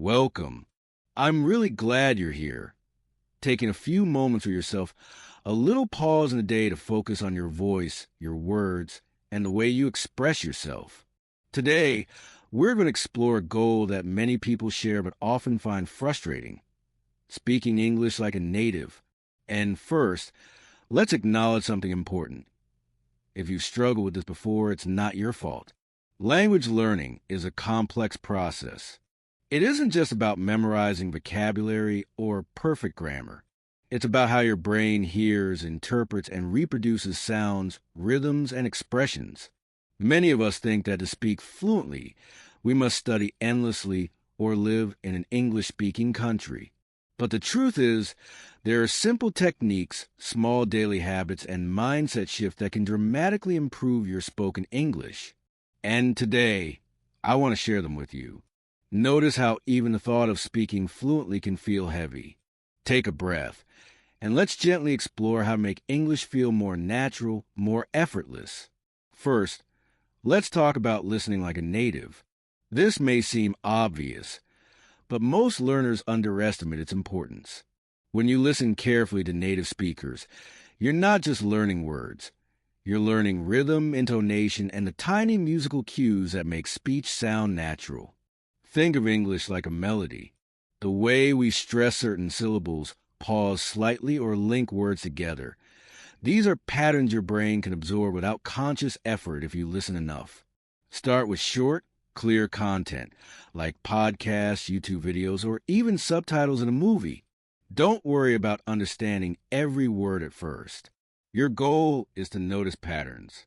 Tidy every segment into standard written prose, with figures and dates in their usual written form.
Welcome. I'm really glad you're here. Taking a few moments for yourself, a little pause in the day to focus on your voice, your words, and the way you express yourself. Today, we're going to explore a goal that many people share but often find frustrating: speaking English like a native. And first, let's acknowledge something important. If you've struggled with this before, it's not your fault. Language learning is a complex process. It isn't just about memorizing vocabulary or perfect grammar. It's about how your brain hears, interprets, and reproduces sounds, rhythms, and expressions. Many of us think that to speak fluently, we must study endlessly or live in an English-speaking country. But the truth is, there are simple techniques, small daily habits, and mindset shifts that can dramatically improve your spoken English. And today, I want to share them with you. Notice how even the thought of speaking fluently can feel heavy. Take a breath, and let's gently explore how to make English feel more natural, more effortless. First, let's talk about listening like a native. This may seem obvious, but most learners underestimate its importance. When you listen carefully to native speakers, you're not just learning words. You're learning rhythm, intonation, and the tiny musical cues that make speech sound natural. Think of English like a melody. The way we stress certain syllables, pause slightly, or link words together. These are patterns your brain can absorb without conscious effort if you listen enough. Start with short, clear content, like podcasts, YouTube videos, or even subtitles in a movie. Don't worry about understanding every word at first. Your goal is to notice patterns.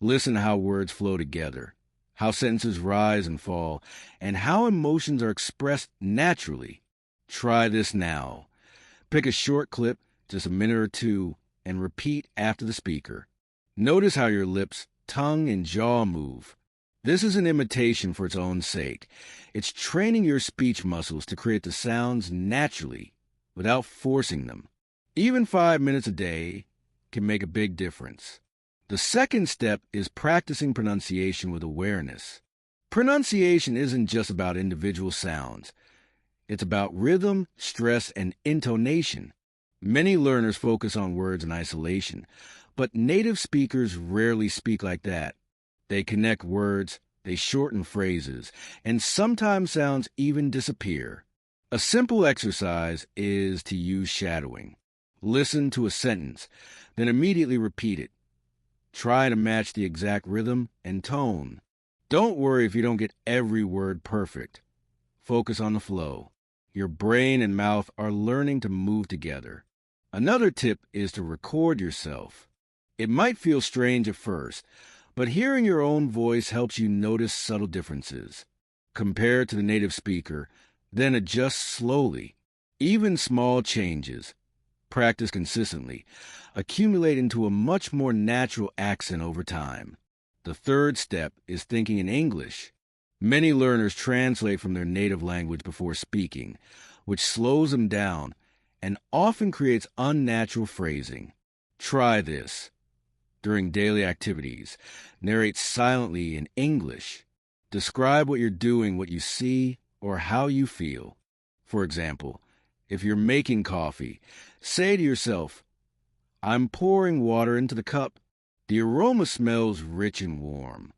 Listen to how words flow together, how sentences rise and fall, and how emotions are expressed naturally. Try this now. Pick a short clip, just a minute or two, and repeat after the speaker. Notice how your lips, tongue, and jaw move. This is an imitation for its own sake. It's training your speech muscles to create the sounds naturally, without forcing them. Even 5 minutes a day can make a big difference. The second step is practicing pronunciation with awareness. Pronunciation isn't just about individual sounds. It's about rhythm, stress, and intonation. Many learners focus on words in isolation, but native speakers rarely speak like that. They connect words, they shorten phrases, and sometimes sounds even disappear. A simple exercise is to use shadowing. Listen to a sentence, then immediately repeat it. Try to match the exact rhythm and tone. Don't worry if you don't get every word perfect. Focus on the flow. Your brain and mouth are learning to move together. Another tip is to record yourself. It might feel strange at first, but hearing your own voice helps you notice subtle differences. Compare to the native speaker, then adjust slowly. Even small changes, practice consistently, accumulate into a much more natural accent over time. The third step is thinking in English. Many learners translate from their native language before speaking, which slows them down and often creates unnatural phrasing. Try this. During daily activities, narrate silently in English. Describe what you're doing, what you see, or how you feel. For example, if you're making coffee, say to yourself, "I'm pouring water into the cup. The aroma smells rich and warm."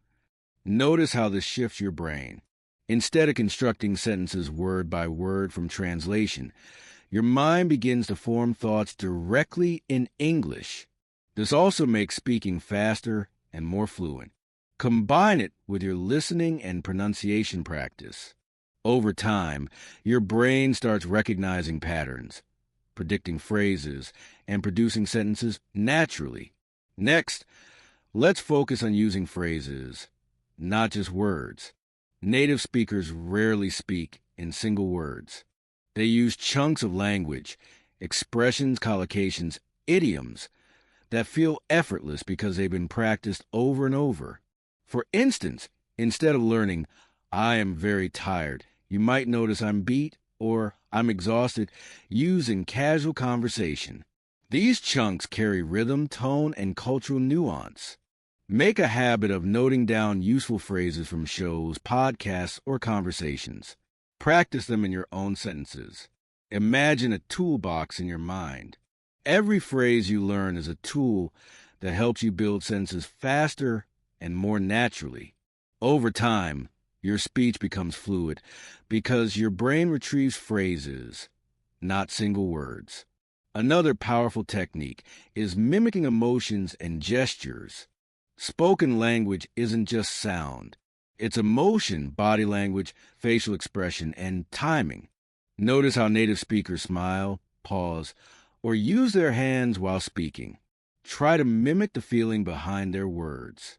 Notice how this shifts your brain. Instead of constructing sentences word by word from translation, your mind begins to form thoughts directly in English. This also makes speaking faster and more fluent. Combine it with your listening and pronunciation practice. Over time, your brain starts recognizing patterns, predicting phrases, and producing sentences naturally. Next, let's focus on using phrases, not just words. Native speakers rarely speak in single words. They use chunks of language, expressions, collocations, idioms that feel effortless because they've been practiced over and over. For instance, instead of learning, "I am very tired," you might notice, "I'm beat," or "I'm exhausted," used in casual conversation. These chunks carry rhythm, tone, and cultural nuance. Make a habit of noting down useful phrases from shows, podcasts, or conversations. Practice them in your own sentences. Imagine a toolbox in your mind. Every phrase you learn is a tool that helps you build sentences faster and more naturally. Over time, your speech becomes fluid because your brain retrieves phrases, not single words. Another powerful technique is mimicking emotions and gestures. Spoken language isn't just sound. It's emotion, body language, facial expression, and timing. Notice how native speakers smile, pause, or use their hands while speaking. Try to mimic the feeling behind their words.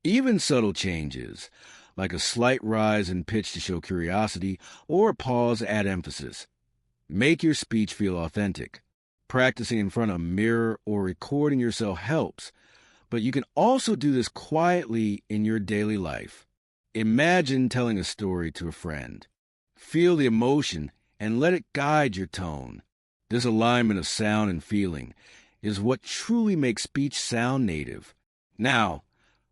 Even subtle changes, like a slight rise in pitch to show curiosity or a pause to add emphasis, make your speech feel authentic. Practicing in front of a mirror or recording yourself helps, but you can also do this quietly in your daily life. Imagine telling a story to a friend. Feel the emotion and let it guide your tone. This alignment of sound and feeling is what truly makes speech sound native. Now,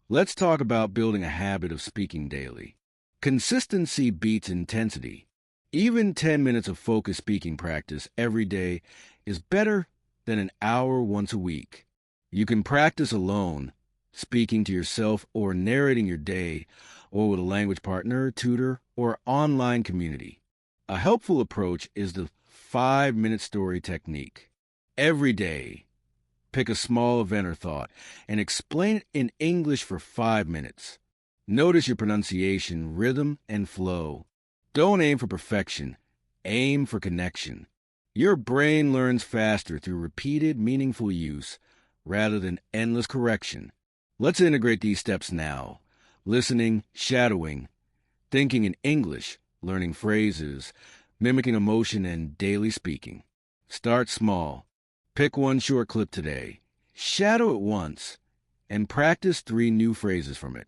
let's talk about building a habit of speaking daily. Consistency beats intensity. Even 10 minutes of focused speaking practice every day is better than an hour once a week. You can practice alone, speaking to yourself or narrating your day, or with a language partner, tutor, or online community. A helpful approach is the 5-minute story technique. Every day, pick a small event or thought and explain it in English for 5 minutes. Notice your pronunciation, rhythm, and flow. Don't aim for perfection. Aim for connection. Your brain learns faster through repeated, meaningful use rather than endless correction. Let's integrate these steps now. Listening, shadowing, thinking in English, learning phrases, mimicking emotion, and daily speaking. Start small. Pick one short clip today. Shadow it once, and practice 3 new phrases from it.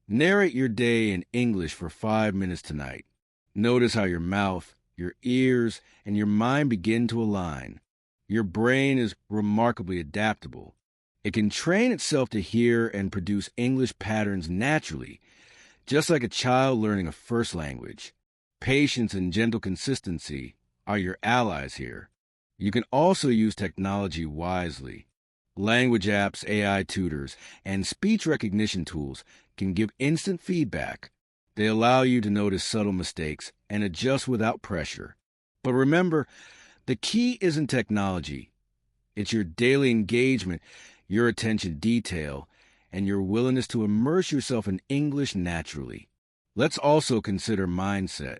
Narrate your day in English for 5 minutes tonight. Notice how your mouth, your ears, and your mind begin to align. Your brain is remarkably adaptable. It can train itself to hear and produce English patterns naturally, just like a child learning a first language. Patience and gentle consistency are your allies here. You can also use technology wisely. Language apps, AI tutors, and speech recognition tools can give instant feedback. They allow you to notice subtle mistakes and adjust without pressure. But remember, the key isn't technology. It's your daily engagement, your attention to detail, and your willingness to immerse yourself in English naturally. Let's also consider mindset.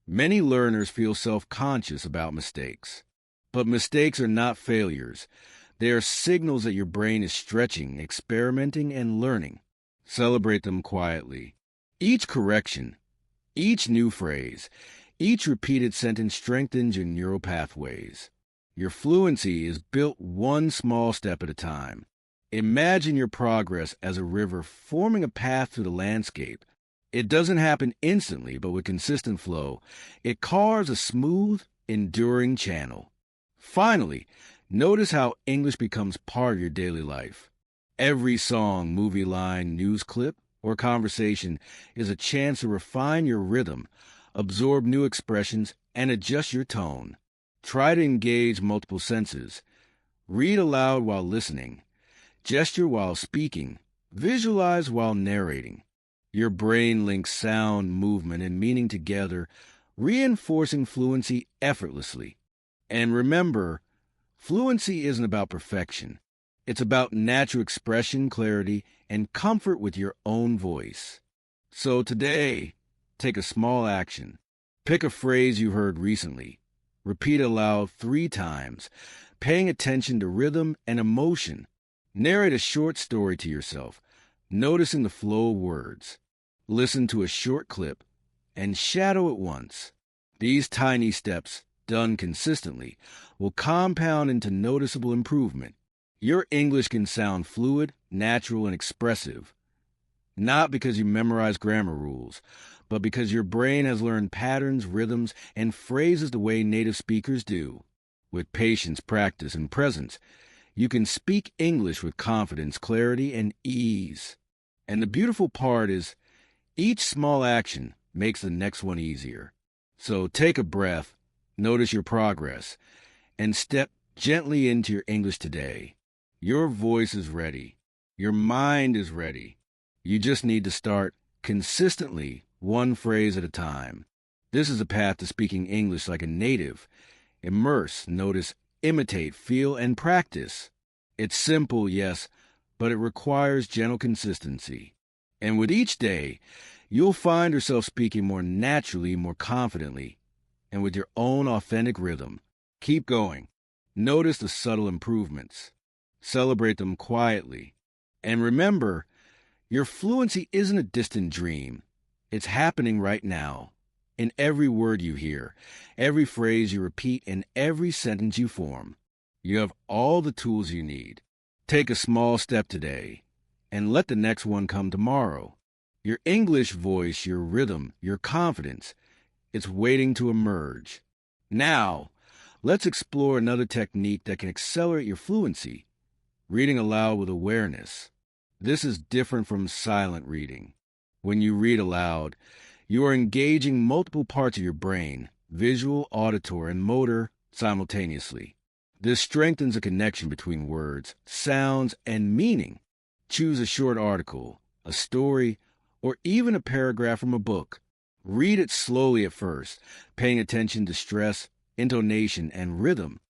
Many learners feel self-conscious about mistakes. But mistakes are not failures. They are signals that your brain is stretching, experimenting, and learning. Celebrate them quietly. Each correction, each new phrase, each repeated sentence strengthens your neural pathways. Your fluency is built one small step at a time. Imagine your progress as a river forming a path through the landscape. It doesn't happen instantly, but with consistent flow, it carves a smooth, enduring channel. Finally, notice how English becomes part of your daily life. Every song, movie line, news clip, or conversation is a chance to refine your rhythm, absorb new expressions, and adjust your tone. Try to engage multiple senses. Read aloud while listening. Gesture while speaking. Visualize while narrating. Your brain links sound, movement, and meaning together, reinforcing fluency effortlessly. And remember, fluency isn't about perfection. It's about natural expression, clarity, and comfort with your own voice. So today, take a small action. Pick a phrase you heard recently. Repeat it aloud 3 times, paying attention to rhythm and emotion. Narrate a short story to yourself, noticing the flow of words. Listen to a short clip and shadow it once. These tiny steps, done consistently, will compound into noticeable improvement. Your English can sound fluid, natural, and expressive, not because you memorize grammar rules, but because your brain has learned patterns, rhythms, and phrases the way native speakers do. With patience, practice, and presence, you can speak English with confidence, clarity, and ease. And the beautiful part is, each small action makes the next one easier. So take a breath, notice your progress, and step gently into your English today. Your voice is ready. Your mind is ready. You just need to start consistently, one phrase at a time. This is a path to speaking English like a native. Immerse, notice, imitate, feel, and practice. It's simple, yes, but it requires gentle consistency. And with each day, you'll find yourself speaking more naturally, more confidently, and with your own authentic rhythm. Keep going. Notice the subtle improvements. Celebrate them quietly. And remember, your fluency isn't a distant dream. It's happening right now. In every word you hear, every phrase you repeat, and every sentence you form. You have all the tools you need. Take a small step today, and let the next one come tomorrow. Your English voice, your rhythm, your confidence, it's waiting to emerge. Now, let's explore another technique that can accelerate your fluency. Reading aloud with awareness. This is different from silent reading. When you read aloud, you are engaging multiple parts of your brain, visual, auditory, and motor, simultaneously. This strengthens a connection between words, sounds, and meaning. Choose a short article, a story, or even a paragraph from a book. Read it slowly at first, paying attention to stress, intonation, and rhythm.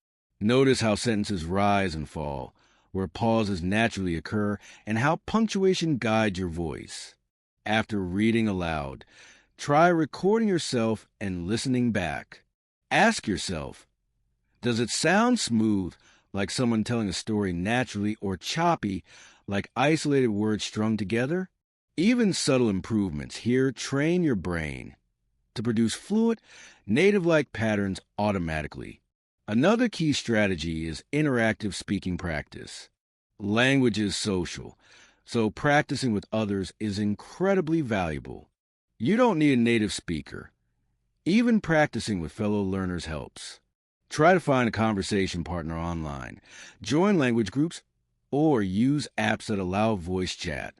Notice how sentences rise and fall, where pauses naturally occur, and how punctuation guides your voice. After reading aloud, try recording yourself and listening back. Ask yourself, does it sound smooth, like someone telling a story naturally, or choppy, like isolated words strung together? Even subtle improvements here train your brain to produce fluent, native-like patterns automatically. Another key strategy is interactive speaking practice. Language is social, so practicing with others is incredibly valuable. You don't need a native speaker. Even practicing with fellow learners helps. Try to find a conversation partner online, join language groups, or use apps that allow voice chat.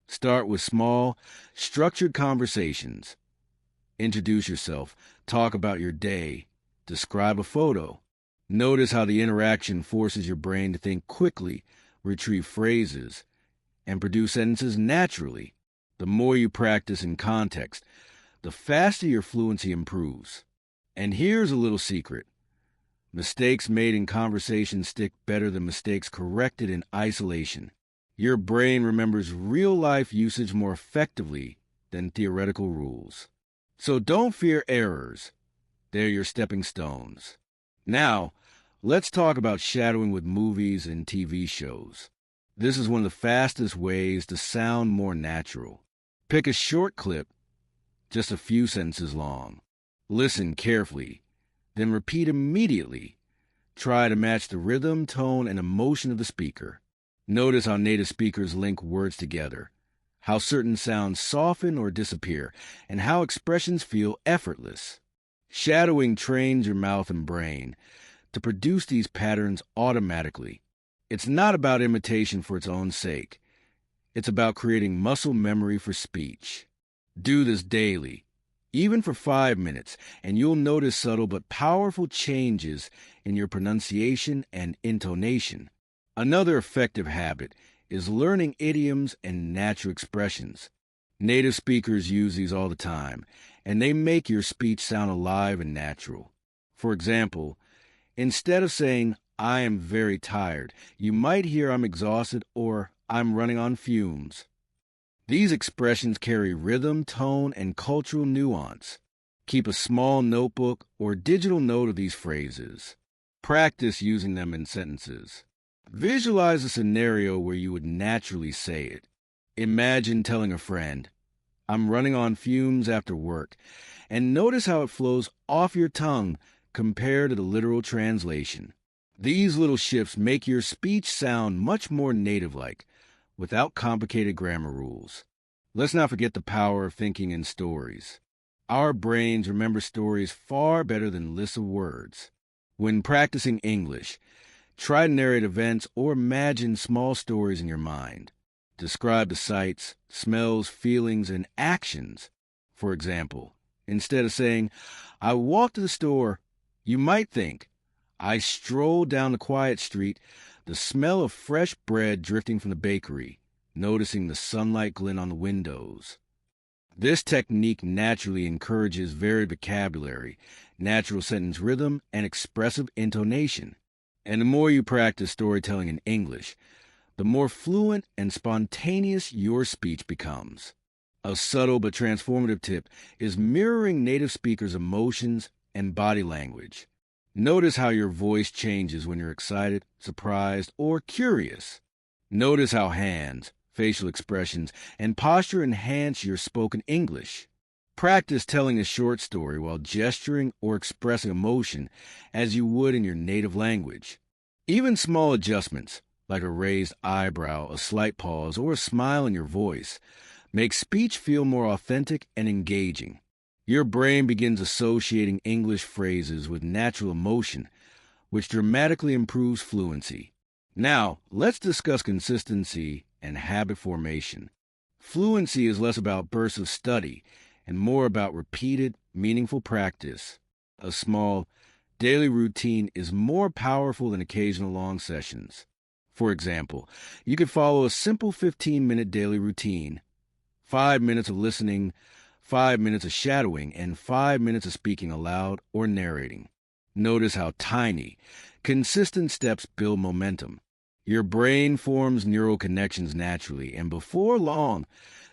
Start with small, structured conversations. Introduce yourself, talk about your day, describe a photo. Notice how the interaction forces your brain to think quickly, retrieve phrases, and produce sentences naturally. The more you practice in context, the faster your fluency improves. And here's a little secret. Mistakes made in conversation stick better than mistakes corrected in isolation. Your brain remembers real-life usage more effectively than theoretical rules. So don't fear errors. They're your stepping stones. Now, let's talk about shadowing with movies and TV shows. This is one of the fastest ways to sound more natural. Pick a short clip, just a few sentences long. Listen carefully, then repeat immediately. Try to match the rhythm, tone, and emotion of the speaker. Notice how native speakers link words together, how certain sounds soften or disappear, and how expressions feel effortless. Shadowing trains your mouth and brain to produce these patterns automatically. It's not about imitation for its own sake. It's about creating muscle memory for speech. Do this daily, even for 5 minutes, and you'll notice subtle but powerful changes in your pronunciation and intonation. Another effective habit is learning idioms and natural expressions. Native speakers use these all the time, and they make your speech sound alive and natural. For example, instead of saying, "I am very tired," you might hear "I'm exhausted" or "I'm running on fumes." These expressions carry rhythm, tone, and cultural nuance. Keep a small notebook or digital note of these phrases. Practice using them in sentences. Visualize a scenario where you would naturally say it. Imagine telling a friend, "I'm running on fumes after work," and notice how it flows off your tongue compared to the literal translation. These little shifts make your speech sound much more native-like, without complicated grammar rules. Let's not forget the power of thinking in stories. Our brains remember stories far better than lists of words. When practicing English, try to narrate events or imagine small stories in your mind. Describe the sights, smells, feelings, and actions. For example, Instead of saying, I walked to the store, you might think, I strolled down the quiet street, the smell of fresh bread drifting from the bakery, noticing the sunlight glint on the windows. This technique naturally encourages varied vocabulary, natural sentence rhythm, and expressive intonation. And the more you practice storytelling in English, the more fluent and spontaneous your speech becomes. A subtle but transformative tip is mirroring native speakers' emotions and body language. Notice how your voice changes when you're excited, surprised, or curious. Notice how hands, facial expressions, and posture enhance your spoken English. Practice telling a short story while gesturing or expressing emotion as you would in your native language. Even small adjustments, like a raised eyebrow, a slight pause, or a smile in your voice, make speech feel more authentic and engaging. Your brain begins associating English phrases with natural emotion, which dramatically improves fluency. Now, let's discuss consistency and habit formation. Fluency is less about bursts of study and more about repeated, meaningful practice. A small, daily routine is more powerful than occasional long sessions. For example, you could follow a simple 15-minute daily routine, 5 minutes of listening, 5 minutes of shadowing, and 5 minutes of speaking aloud or narrating. Notice how tiny, consistent steps build momentum. Your brain forms neural connections naturally, and before long,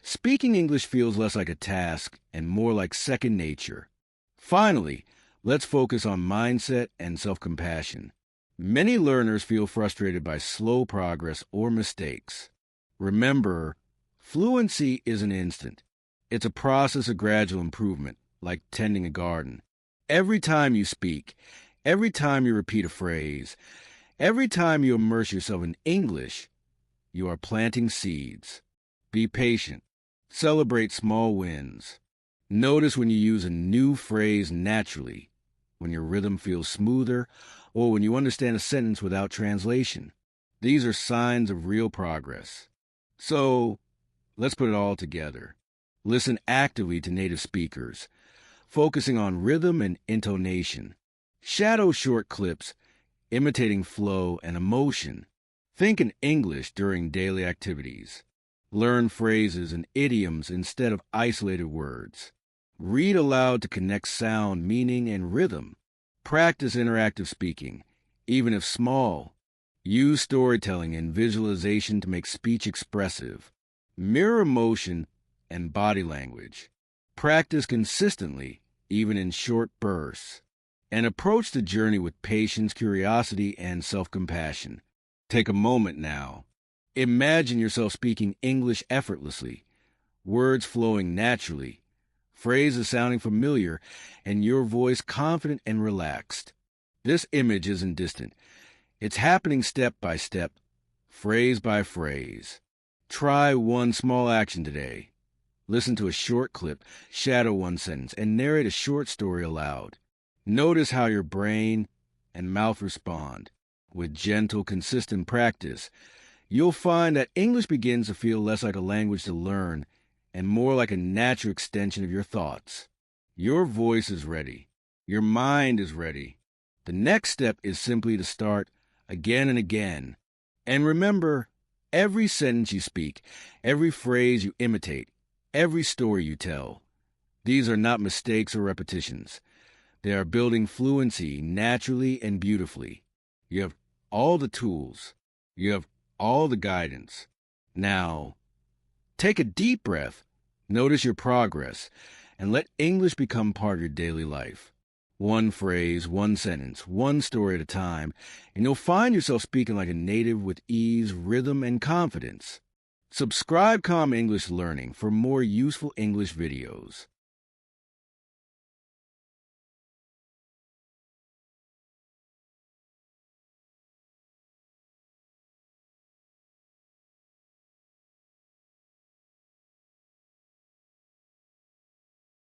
speaking English feels less like a task and more like second nature. Finally, let's focus on mindset and self-compassion. Many learners feel frustrated by slow progress or mistakes. Remember, fluency isn't instant. It's a process of gradual improvement, like tending a garden. Every time you speak, every time you repeat a phrase, every time you immerse yourself in English, you are planting seeds. Be patient. Celebrate small wins. Notice when you use a new phrase naturally, when your rhythm feels smoother, or when you understand a sentence without translation. These are signs of real progress. So, let's put it all together. Listen actively to native speakers, focusing on rhythm and intonation. Shadow short clips, imitating flow and emotion. Think in English during daily activities. Learn phrases and idioms instead of isolated words. Read aloud to connect sound, meaning, and rhythm. Practice interactive speaking, even if small. Use storytelling and visualization to make speech expressive. Mirror emotion and body language. Practice consistently, even in short bursts. And approach the journey with patience, curiosity, and self-compassion. Take a moment now. Imagine yourself speaking English effortlessly, words flowing naturally, phrases sounding familiar, and your voice confident and relaxed. This image isn't distant. It's happening step by step, phrase by phrase. Try one small action today. Listen to a short clip, shadow one sentence, and narrate a short story aloud. Notice how your brain and mouth respond. With gentle, consistent practice, you'll find that English begins to feel less like a language to learn and more like a natural extension of your thoughts. Your voice is ready. Your mind is ready. The next step is simply to start again and again. And remember, every sentence you speak, every phrase you imitate, every story you tell, these are not mistakes or repetitions. They are building fluency naturally and beautifully. You have all the tools. You have all the guidance. Now, take a deep breath, notice your progress, and let English become part of your daily life. One phrase, one sentence, one story at a time, and you'll find yourself speaking like a native with ease, rhythm, and confidence. Subscribe Calm English Learning for more useful English videos.